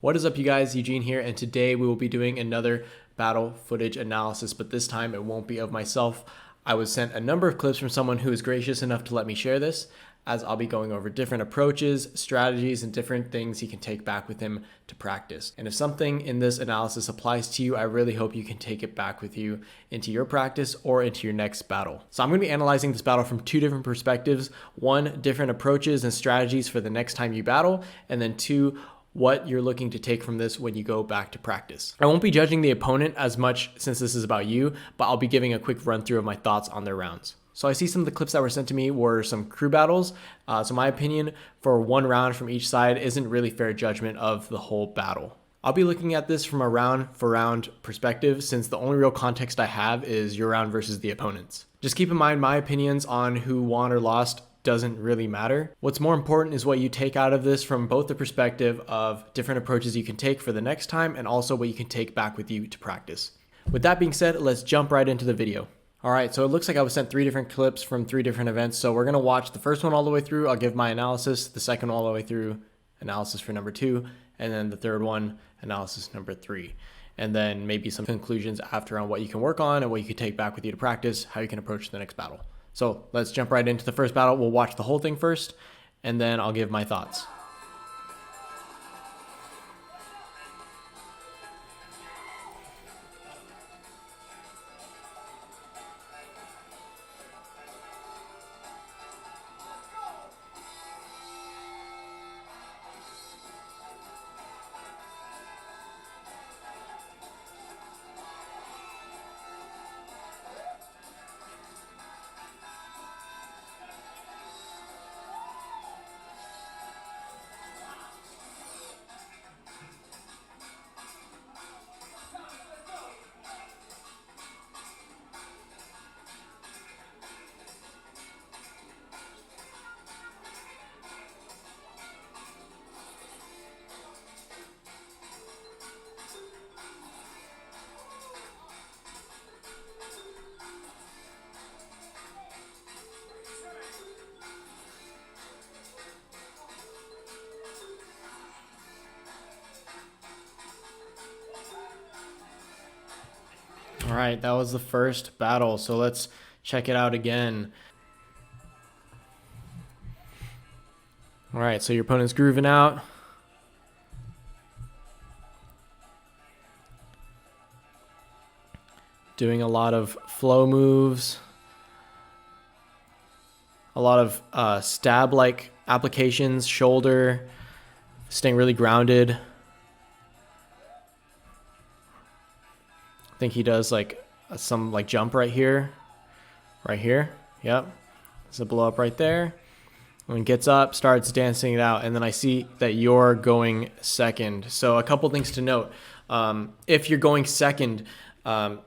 What is up, you guys? Eugene here, and today we will be doing another battle footage analysis, but this time it won't be of myself. I was sent a number of clips from someone who was gracious enough to let me share this, as I'll be going over different approaches, strategies, and different things he can take back with him to practice. And if something in this analysis applies to you, I really hope you can take it back with you into your practice or into your next battle. So I'm going to be analyzing this battle from two different perspectives. One, different approaches and strategies for the next time you battle, and then two, what you're looking to take from this when you go back to practice. I won't be judging the opponent as much since this is about you, but I'll be giving a quick run through of my thoughts on their rounds. So I see some of the clips that were sent to me were some crew battles. So my opinion for one round from each side isn't really fair judgment of the whole battle. I'll be looking at this from a round for round perspective, since the only real context I have is your round versus the opponent's. Just keep in mind my opinions on who won or lost doesn't really matter. What's more important is what you take out of this from both the perspective of different approaches you can take for the next time and also what you can take back with you to practice. With that being said, let's jump right into the video. All right, so it looks like I was sent 3 different clips from 3 different events. So we're gonna watch the first one all the way through. I'll give my analysis, the second all the way through, analysis for number 2, and then the third one, analysis number 3. And then maybe some conclusions after on what you can work on and what you can take back with you to practice, how you can approach the next battle. So let's jump right into the first battle. We'll watch the whole thing first, and then I'll give my thoughts. All right, that was the first battle, so let's check it out again. All right, so your opponent's grooving out. Doing a lot of flow moves. A lot of stab-like applications, shoulder, staying really grounded. I think he does like some like jump right here. Yep. There's a blow up right there. When he gets up, starts dancing it out, and then I see that you're going second. So a couple things to note. If you're going second,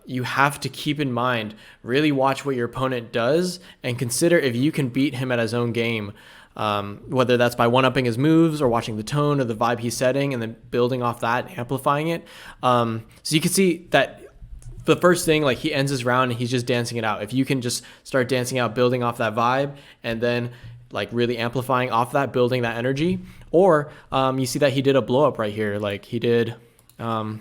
you have to keep in mind, really watch what your opponent does and consider if you can beat him at his own game. Whether that's by one-upping his moves or watching the tone or the vibe he's setting and then building off that, amplifying it. So you can see that the first thing, like, he ends his round and he's just dancing it out. If you can just start dancing out, building off that vibe, and then like really amplifying off that, building that energy, or you see that he did a blow up right here. Like he did that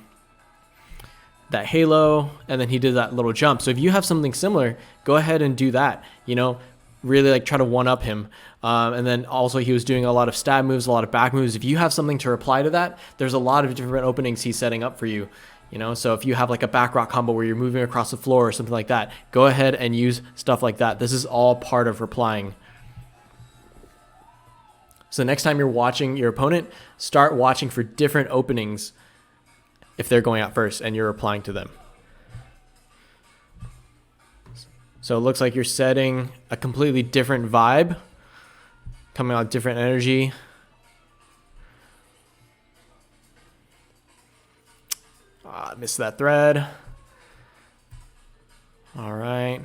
halo, and then he did that little jump. So if you have something similar, go ahead and do that, you know, really like try to one up him. And then also he was doing a lot of stab moves, a lot of back moves. If you have something to reply to that, there's a lot of different openings he's setting up for you. You know, so if you have like a back rock combo where you're moving across the floor or something like that, go ahead and use stuff like that. This is all part of replying. So next time you're watching your opponent, start watching for different openings if they're going out first and you're replying to them. So it looks like you're setting a completely different vibe, coming out different energy. Missed that thread. All right.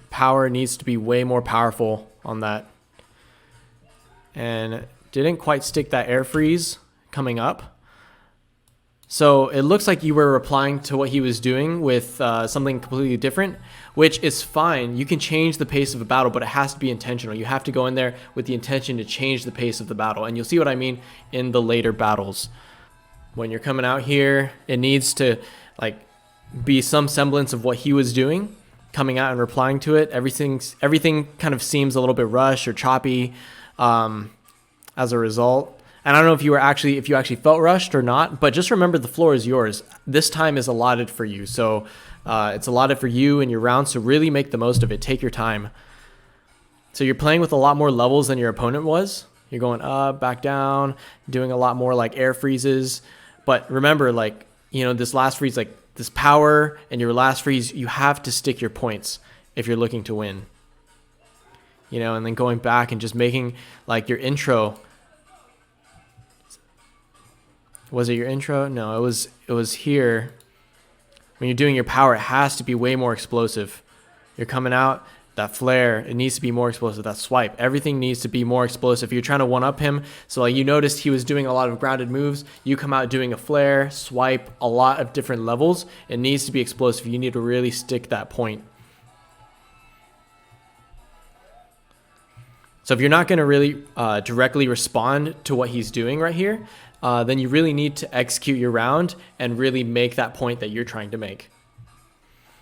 Power needs to be way more powerful on that. And didn't quite stick that air freeze coming up. So it looks like you were replying to what he was doing with something completely different, which is fine. You can change the pace of a battle, but it has to be intentional. You have to go in there with the intention to change the pace of the battle. And you'll see what I mean in the later battles. When you're coming out here, it needs to like be some semblance of what he was doing, coming out and replying to it. Everything kind of seems a little bit rushed or choppy as a result. And I don't know if you actually felt rushed or not, but just remember the floor is yours. This time is allotted for you. So it's allotted for you and your round. So really make the most of it. Take your time. So you're playing with a lot more levels than your opponent was. You're going up, back down, doing a lot more like air freezes. But remember, like, you know, this last freeze, like this power and your last freeze, you have to stick your points if you're looking to win. You know, and then going back and just making like your intro. Was it your intro? No, it was here. When you're doing your power, it has to be way more explosive. You're coming out, that flare, it needs to be more explosive. That swipe, everything needs to be more explosive. You're trying to one-up him. So like you noticed he was doing a lot of grounded moves. You come out doing a flare, swipe, a lot of different levels. It needs to be explosive. You need to really stick that point. So if you're not going to really directly respond to what he's doing right here, then you really need to execute your round and really make that point that you're trying to make.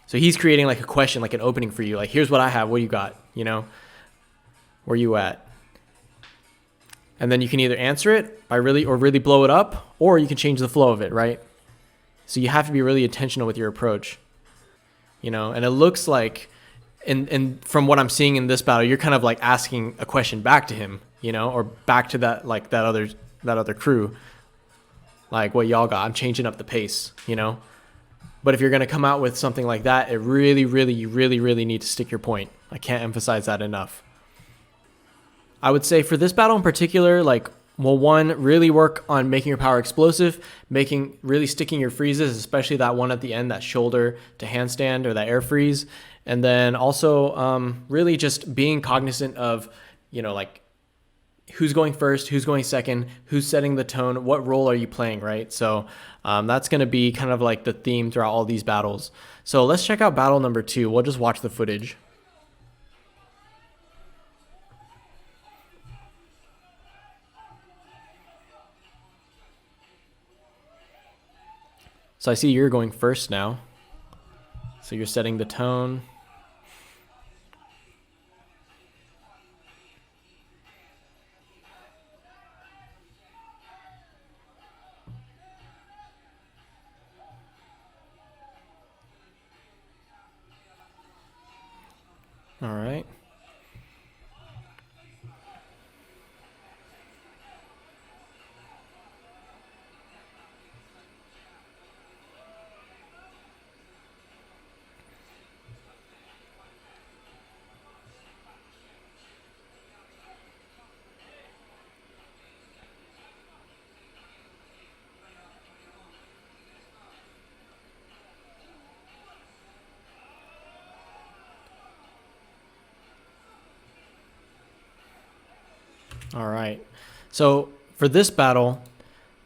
So he's creating like a question, like an opening for you. Like, here's what I have. What do you got? You know, where you at? And then you can either answer it by really blow it up, or you can change the flow of it, right? So you have to be really intentional with your approach, you know, and it looks like, and from what I'm seeing in this battle, you're kind of like asking a question back to him, you know, or back to that, like that other crew, like what y'all got. I'm changing up the pace, you know. But if you're going to come out with something like that, you really need to stick your point. I can't emphasize that enough. I would say for this battle in particular, like, well, one, really work on making your power explosive, really sticking your freezes, especially that one at the end, that shoulder to handstand or that air freeze. And then also really just being cognizant of, you know, like, who's going first, who's going second, who's setting the tone, what role are you playing, right? So that's going to be kind of like the theme throughout all these battles. So let's check out battle number 2. We'll just watch the footage. So I see you're going first now. So you're setting the tone. All right. All right. So for this battle,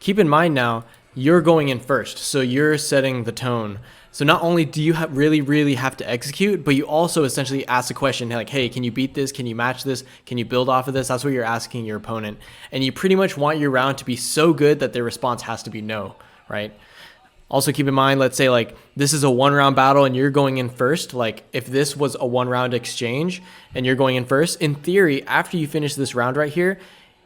keep in mind now, you're going in first. So you're setting the tone. So not only do you really have to execute, but you also essentially ask a question like, hey, can you beat this? Can you match this? Can you build off of this? That's what you're asking your opponent. And you pretty much want your round to be so good that their response has to be no, right? Also keep in mind, let's say like this is a 1-round battle and you're going in first. Like if this was a 1-round exchange and you're going in first, in theory, after you finish this round right here,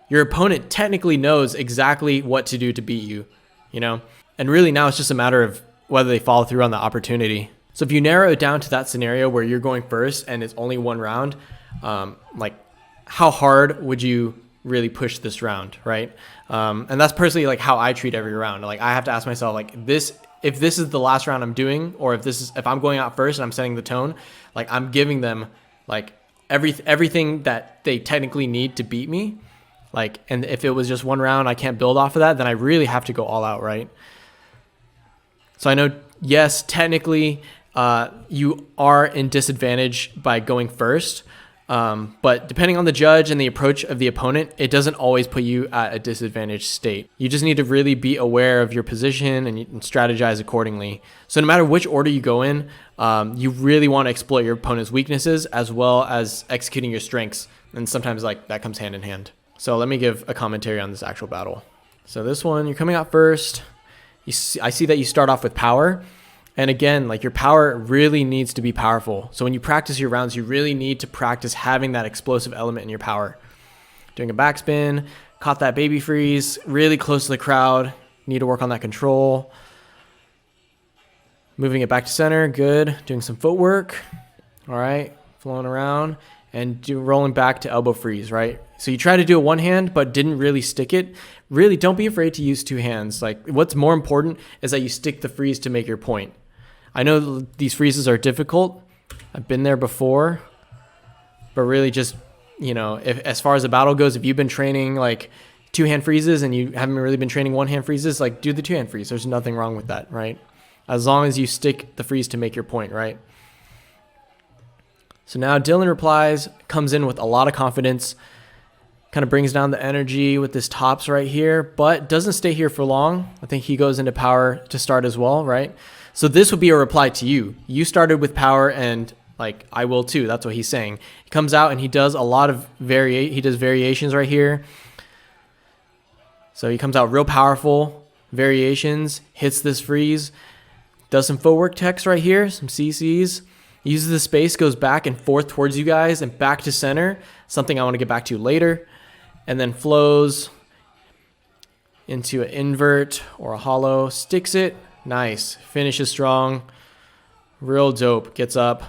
your opponent technically knows exactly what to do to beat you, you know? And really now it's just a matter of whether they follow through on the opportunity. So if you narrow it down to that scenario where you're going first and it's only 1 round, like how hard would you really push this round, right? And that's personally like how I treat every round. Like I have to ask myself like if this is the last round I'm doing, or if I'm going out first and I'm setting the tone, like I'm giving them like everything that they technically need to beat me. Like, and if it was just 1 round, I can't build off of that, then I really have to go all out, right? So I know, yes, technically you are in disadvantage by going first, But depending on the judge and the approach of the opponent, it doesn't always put you at a disadvantaged state. You just need to really be aware of your position and strategize accordingly. So no matter which order you go in, you really want to exploit your opponent's weaknesses as well as executing your strengths. And sometimes like that comes hand in hand. So let me give a commentary on this actual battle. So this one, you're coming out first. I see that you start off with power. And again, like your power really needs to be powerful. So when you practice your rounds, you really need to practice having that explosive element in your power. Doing a backspin, caught that baby freeze, really close to the crowd. Need to work on that control. Moving it back to center, good. Doing some footwork. All right, flowing around and rolling back to elbow freeze, right? So you try to do it one hand, but didn't really stick it. Really, don't be afraid to use two hands. Like what's more important is that you stick the freeze to make your point. I know these freezes are difficult. I've been there before, but really just, you know, if as far as the battle goes, if you've been training like two-hand freezes and you haven't really been training one-hand freezes, like do the two-hand freeze. There's nothing wrong with that, right? As long as you stick the freeze to make your point, right? So now Dylan replies, comes in with a lot of confidence, kind of brings down the energy with this tops right here, but doesn't stay here for long. I think he goes into power to start as well, right? So this would be a reply to you. You started with power and like I will too. That's what he's saying. He comes out and he does a lot of variations right here. So he comes out real powerful, variations, hits this freeze, does some footwork text right here, some CCs, uses the space, goes back and forth towards you guys and back to center, something I want to get back to later, and then flows into an invert or a hollow, sticks it, nice, finishes strong, real dope, gets up,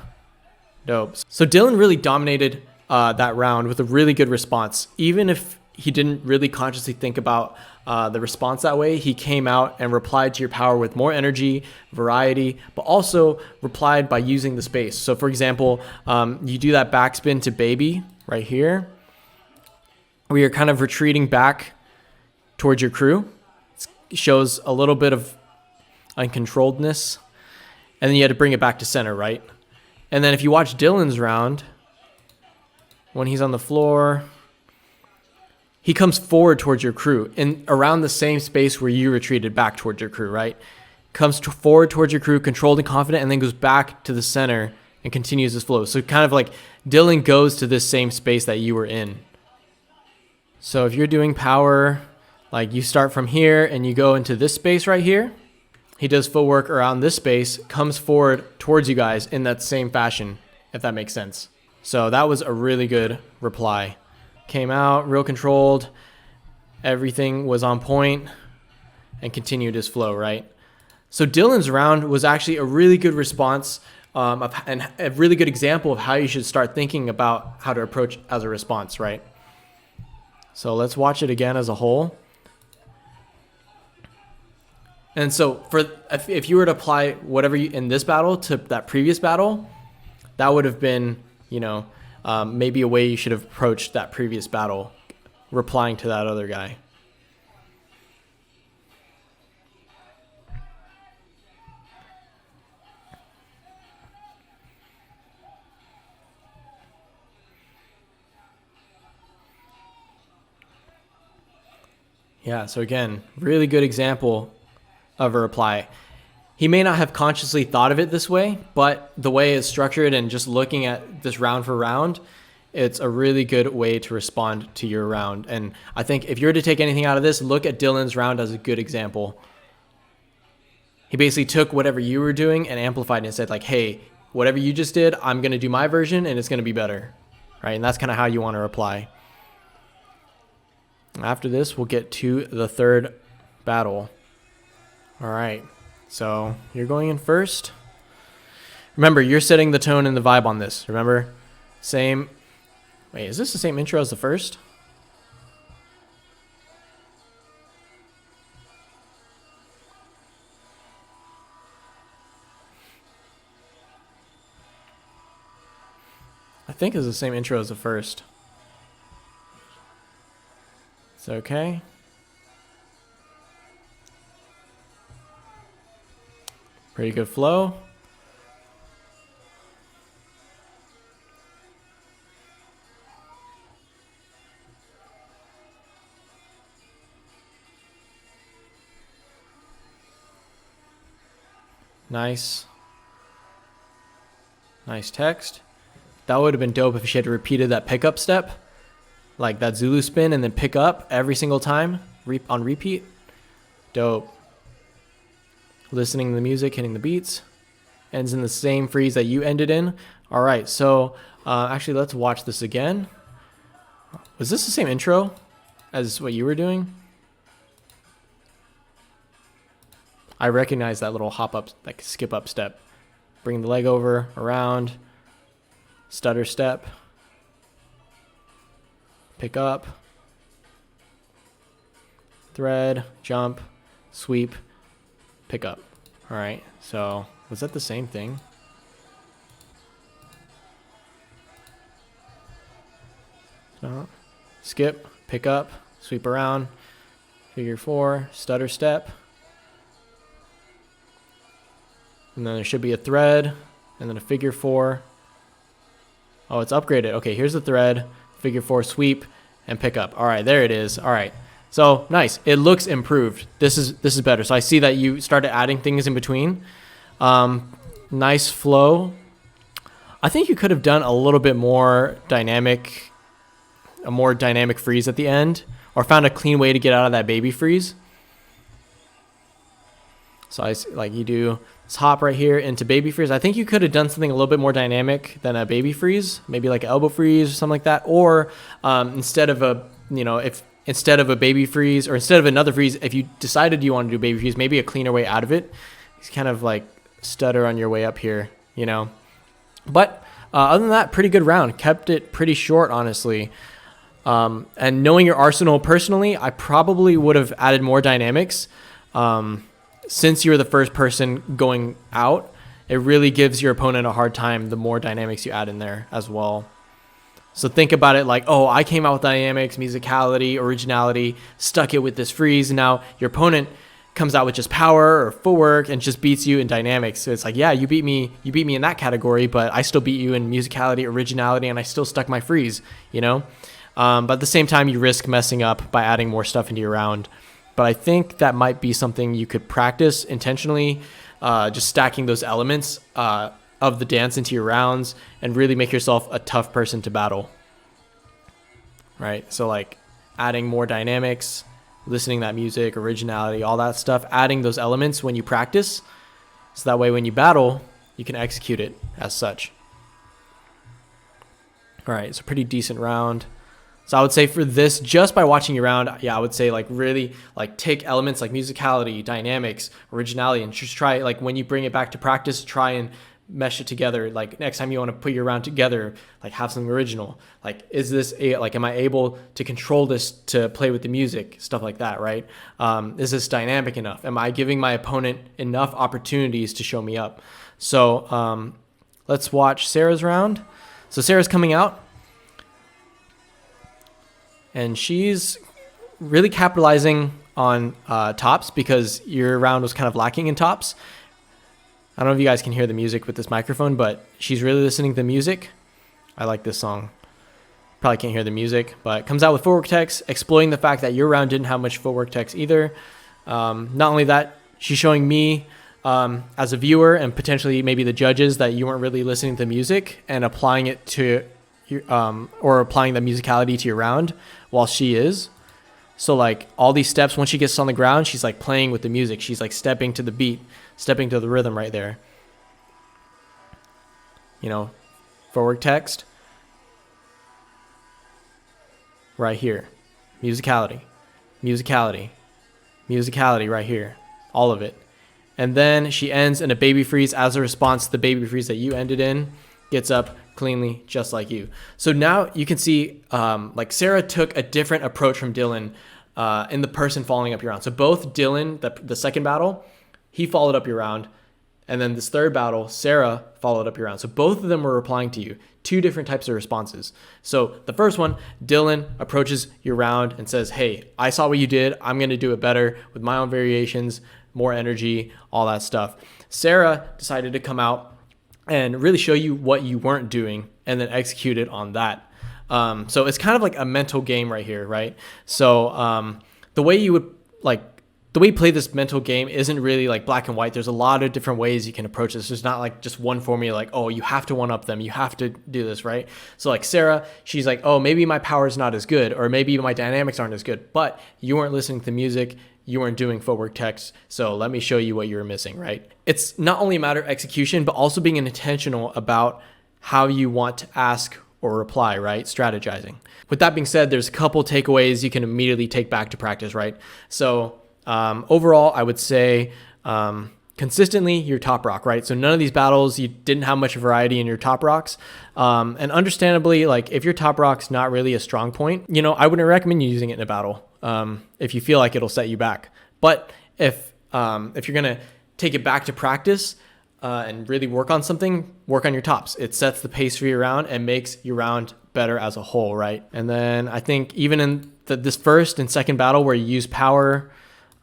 dope. So Dylan really dominated that round with a really good response. Even if he didn't really consciously think about the response that way, he came out and replied to your power with more energy, variety, but also replied by using the space. So for example, you do that backspin to baby right here, where you're kind of retreating back towards your crew. It shows a little bit of uncontrolledness, and then you had to bring it back to center, right? And then if you watch Dylan's round, when he's on the floor, he comes forward towards your crew and around the same space where you retreated back towards your crew, right? Comes forward towards your crew, controlled and confident, and then goes back to the center and continues his flow. So kind of like Dylan goes to this same space that you were in. So if you're doing power, like you start from here and you go into this space right here, he does footwork around this space, comes forward towards you guys in that same fashion, if that makes sense. So that was a really good reply. Came out real controlled, everything was on point, and continued his flow, right? So Dylan's round was actually a really good response and a really good example of how you should start thinking about how to approach as a response, right? So let's watch it again as a whole. And so if you were to apply whatever you in this battle to that previous battle, that would have been, you know, maybe a way you should have approached that previous battle, replying to that other guy. Yeah, so again, really good example of a reply. He may not have consciously thought of it this way, but the way it's structured and just looking at this round for round, it's a really good way to respond to your round. And I think if you were to take anything out of this, look at Dylan's round as a good example. He basically took whatever you were doing and amplified it and said like, hey, whatever you just did, I'm going to do my version and it's going to be better, right? And that's kind of how you want to reply. After this, we'll get to the third battle. All right, so you're going in first. Remember, you're setting the tone and the vibe on this. Remember, same. Wait, is this the same intro as the first? I think it's the same intro as the first. It's okay. Pretty good flow. Nice. Nice text. That would have been dope if she had repeated that pickup step, like that Zulu spin, and then pick up every single time on repeat. Dope. Listening to the music, hitting the beats. Ends in the same freeze that you ended in. All right, so actually let's watch this again. Was this the same intro as what you were doing? I recognize that little hop up, like skip up step. Bring the leg over, around, stutter step, pick up, thread, jump, sweep, pick up. All right, so was that the same thing? No. Skip, pick up, sweep around, figure 4, stutter step. And then there should be a thread, and then a figure 4. Oh, it's upgraded. Okay, here's the thread, figure 4, sweep, and pick up. All right, there it is. All right, so nice. It looks improved. This is better. So I see that you started adding things in between. Nice flow. I think you could have done a little bit more dynamic, a more dynamic freeze at the end, or found a clean way to get out of that baby freeze. So I like you do this hop right here into baby freeze. I think you could have done something a little bit more dynamic than a baby freeze, maybe like an elbow freeze or something like that. Or instead of a, if instead of a baby freeze or instead of another freeze, if you decided you want to do baby freeze, maybe a cleaner way out of it. It's kind of like stutter on your way up here, But other than that, pretty good round. Kept it pretty short, honestly. And knowing your arsenal personally, I probably would have added more dynamics. Since you're the first person going out, it really gives your opponent a hard time the more dynamics you add in there as well. So think about it like, oh, I came out with dynamics, musicality, originality, stuck it with this freeze. And now your opponent comes out with just power or footwork and just beats you in dynamics. So it's like, yeah, you beat me in that category, but I still beat you in musicality, originality, and I still stuck my freeze, But at the same time, you risk messing up by adding more stuff into your round. But I think that might be something you could practice intentionally, just stacking those elements of the dance into your rounds and really make yourself a tough person to battle. Right? So like adding more dynamics, listening to that music, originality, all that stuff, adding those elements when you practice. So that way when you battle, you can execute it as such. All right, it's a pretty decent round. So I would say for this, just by watching you around, I would say like really like take elements like musicality, dynamics, originality, and just try like when you bring it back to practice, try and mesh it together. Like next time you want to put your round together, like have something original. Like, is this am I able to control this to play with the music? Stuff like that, right? Is this dynamic enough? Am I giving my opponent enough opportunities to show me up? So let's watch Sarah's round. So Sarah's coming out. And she's really capitalizing on tops because your round was kind of lacking in tops. I don't know if you guys can hear the music with this microphone, but she's really listening to the music. I like this song. Probably can't hear the music, but comes out with footwork text, exploiting the fact that your round didn't have much footwork text either. Not only that, she's showing me as a viewer and potentially maybe the judges that you weren't really listening to the music and applying it to or applying the musicality to your round while she is. So like all these steps, once she gets on the ground, she's like playing with the music. She's like stepping to the beat, stepping to the rhythm right there. Forward text. Right here. Musicality. Musicality. Musicality right here. All of it. And then she ends in a baby freeze as a response to the baby freeze that you ended in. Gets up cleanly just like you. So now you can see like Sarah took a different approach from Dylan in the person following up your round. So both Dylan, the second battle, he followed up your round. And then this third battle, Sarah followed up your round. So both of them were replying to you. Two different types of responses. So the first one, Dylan approaches your round and says, hey, I saw what you did. I'm going to do it better with my own variations, more energy, all that stuff. Sarah decided to come out and really show you what you weren't doing and then execute it on that. So it's kind of like a mental game right here, right? So the way you would like the way you play this mental game isn't really like black and white. There's a lot of different ways you can approach this. There's not like just one formula, like, oh, you have to one up them. You have to do this, right? So like Sarah, she's like, oh, maybe my power is not as good, or maybe my dynamics aren't as good, but you weren't listening to the music. You weren't doing footwork text. So let me show you what you were missing, right? It's not only a matter of execution, but also being intentional about how you want to ask or reply, right? Strategizing. With that being said, there's a couple takeaways you can immediately take back to practice, right? So overall, I would say consistently your top rock, right? So none of these battles, you didn't have much variety in your top rocks. And understandably, like if your top rock's not really a strong point, I wouldn't recommend you using it in a battle if you feel like it'll set you back. But if you're going to take it back to practice and really work on something, work on your tops. It sets the pace for your round and makes your round better as a whole, right? And then I think even in this first and second battle where you use power,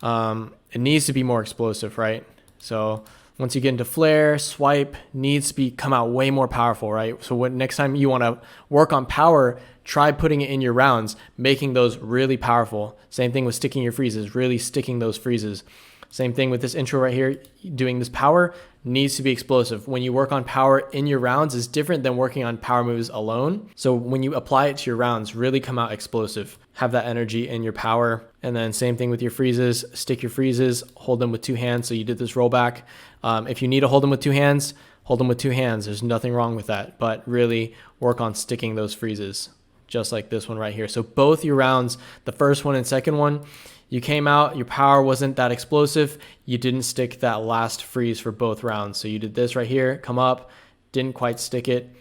it needs to be more explosive, right? So once you get into flare, swipe needs to come out way more powerful, right? So next time you want to work on power, try putting it in your rounds, making those really powerful. Same thing with sticking your freezes, really sticking those freezes. Same thing with this intro right here, doing this power needs to be explosive. When you work on power in your rounds is different than working on power moves alone. So when you apply it to your rounds, really come out explosive. Have that energy in your power. And then same thing with your freezes, stick your freezes, hold them with two hands. So you did this rollback. If you need to hold them with two hands, hold them with two hands. There's nothing wrong with that, but really work on sticking those freezes, just like this one right here. So both your rounds, the first one and second one, you came out, your power wasn't that explosive. You didn't stick that last freeze for both rounds. So you did this right here, come up, didn't quite stick it.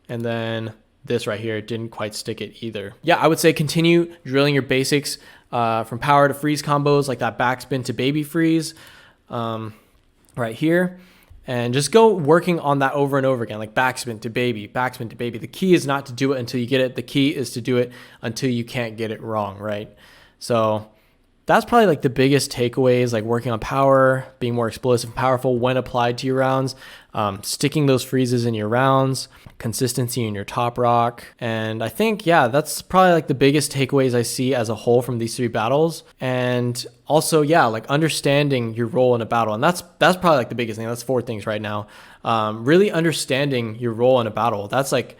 And then this right here, didn't quite stick it either. Yeah, I would say continue drilling your basics from power to freeze combos, like that backspin to baby freeze right here. And just go working on that over and over again, like backspin to baby, backspin to baby. The key is not to do it until you get it. The key is to do it until you can't get it wrong, right? So that's probably like the biggest takeaways, like working on power, being more explosive and powerful when applied to your rounds, sticking those freezes in your rounds, consistency in your top rock. And I think, yeah, that's probably like the biggest takeaways I see as a whole from these three battles. And also, yeah, like understanding your role in a battle. And that's probably like the biggest thing. That's 4 things right now. Really understanding your role in a battle. That's like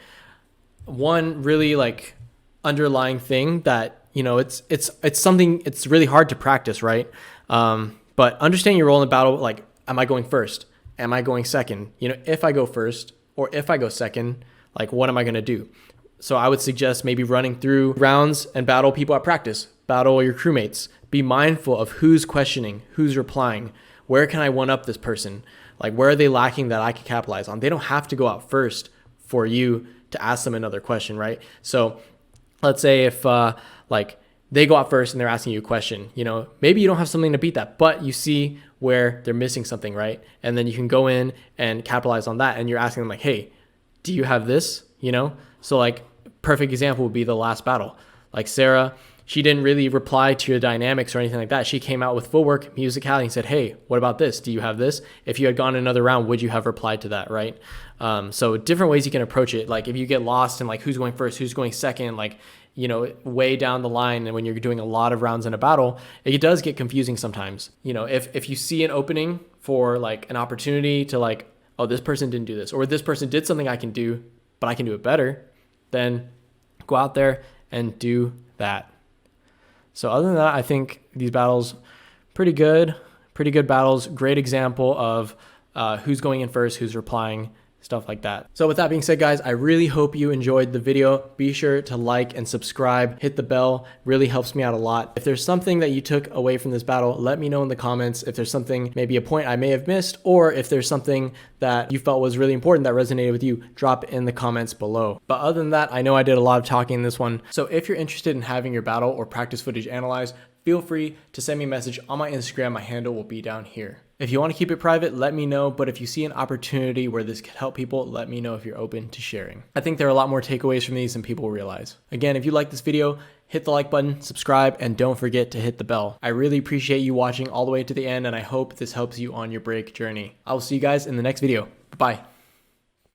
one really like underlying thing that, it's something, it's really hard to practice, right? But understanding your role in the battle, like, am I going first? Am I going second? If I go first or if I go second, like, what am I going to do? So I would suggest maybe running through rounds and battle people at practice, battle your crewmates, be mindful of who's questioning, who's replying, where can I one up this person? Like, where are they lacking that I can capitalize on? They don't have to go out first for you to ask them another question, right? So let's say if, like they go out first and they're asking you a question, maybe you don't have something to beat that, but you see where they're missing something, right? And then you can go in and capitalize on that. And you're asking them like, hey, do you have this? So like perfect example would be the last battle. Like Sarah, she didn't really reply to your dynamics or anything like that. She came out with footwork, musicality, and said, hey, what about this? Do you have this? If you had gone another round, would you have replied to that, right? So different ways you can approach it. Like if you get lost in like who's going first, who's going second, like, way down the line, and when you're doing a lot of rounds in a battle, it does get confusing sometimes. If you see an opening for like an opportunity to like, oh, this person didn't do this, or this person did something I can do, but I can do it better, then go out there and do that. So other than that, I think these battles, pretty good battles, great example of who's going in first, who's replying, stuff like that. So with that being said, guys, I really hope you enjoyed the video. Be sure to like and subscribe, hit the bell, really helps me out a lot. If there's something that you took away from this battle, let me know in the comments. If there's something, maybe a point I may have missed, or if there's something that you felt was really important that resonated with you, drop it in the comments below. But other than that, I know I did a lot of talking in this one. So if you're interested in having your battle or practice footage analyzed, feel free to send me a message on my Instagram. My handle will be down here. If you want to keep it private, let me know. But if you see an opportunity where this could help people, let me know if you're open to sharing. I think there are a lot more takeaways from these than people realize. Again, if you like this video, hit the like button, subscribe, and don't forget to hit the bell. I really appreciate you watching all the way to the end, and I hope this helps you on your break journey. I will see you guys in the next video. Bye.